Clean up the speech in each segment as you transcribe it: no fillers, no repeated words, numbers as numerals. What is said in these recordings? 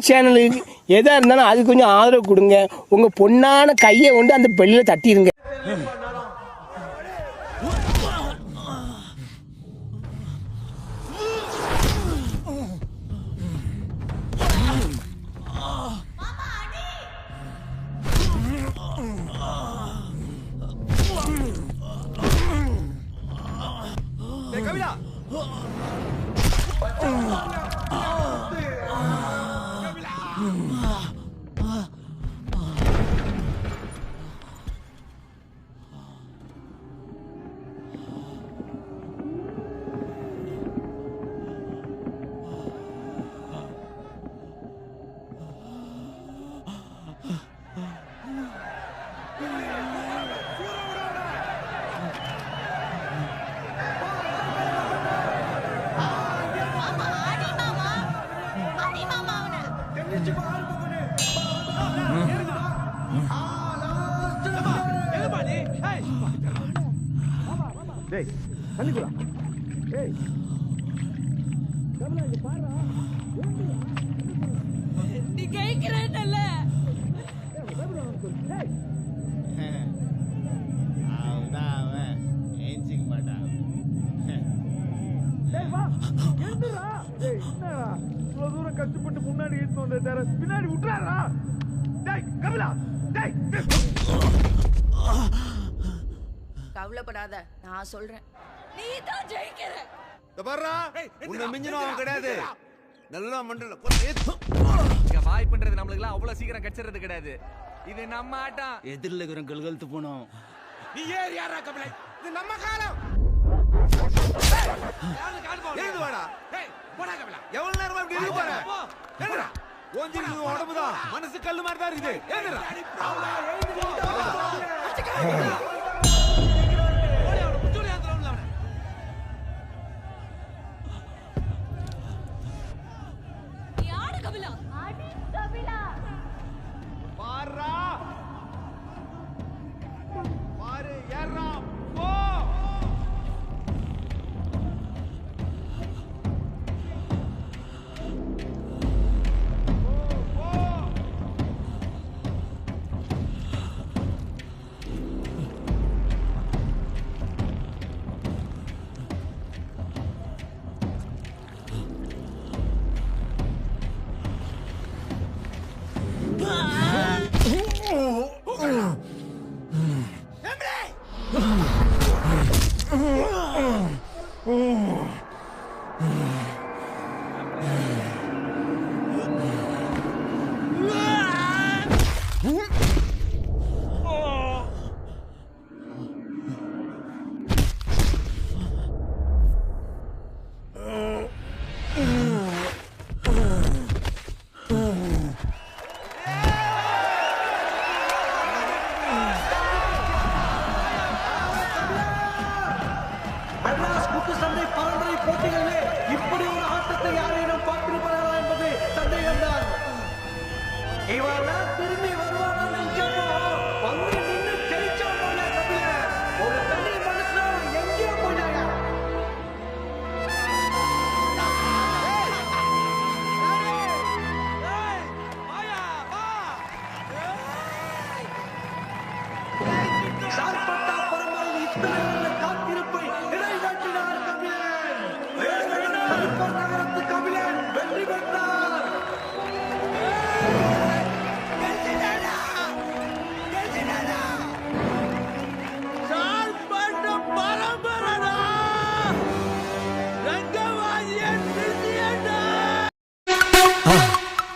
சேனலுக்கு எதாக இருந்தாலும் அது கொஞ்சம் ஆதரவு கொடுங்க. உங்கள் பொண்ணான கையை கொண்டு அந்த பெல்லில் தட்டிடுங்க. கவிதா நீ கேட்கிறேன்ல கஷ்டப்பட்டு முன்னாடி பின்னாடி விட்டுறாரா? கவலைப்படாத, நான் சொல்றேன். நீ தான் ஜெயிக்கிற. உன்னை மிஞ்சினும் அவன் கிடையாது. நல்லா மண்டல வாய் பண்றது நம்மளுக்கு அவ்வளவு சீக்கிரம் கச்சிறது கிடையாது. இது நம்ம ஆட்டம். எதிரில் இருக்கிற கழுகழுத்து போனோம். நீ ஏன் யாரா கபலை? இது நம்ம காலம். எழுந்து வாடா. போடா கபலை. எவ்வளவு நேரமா இப்படி இருக்கு பாரு. எழுதுடா. ஓஞ்சிருக்கு உடம்புதான். மனசு கல்லு மாதிரி தான் இருக்குது. எழுதுடா.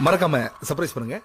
மறக்காம சர்ப்ரைஸ் பண்ணுங்க.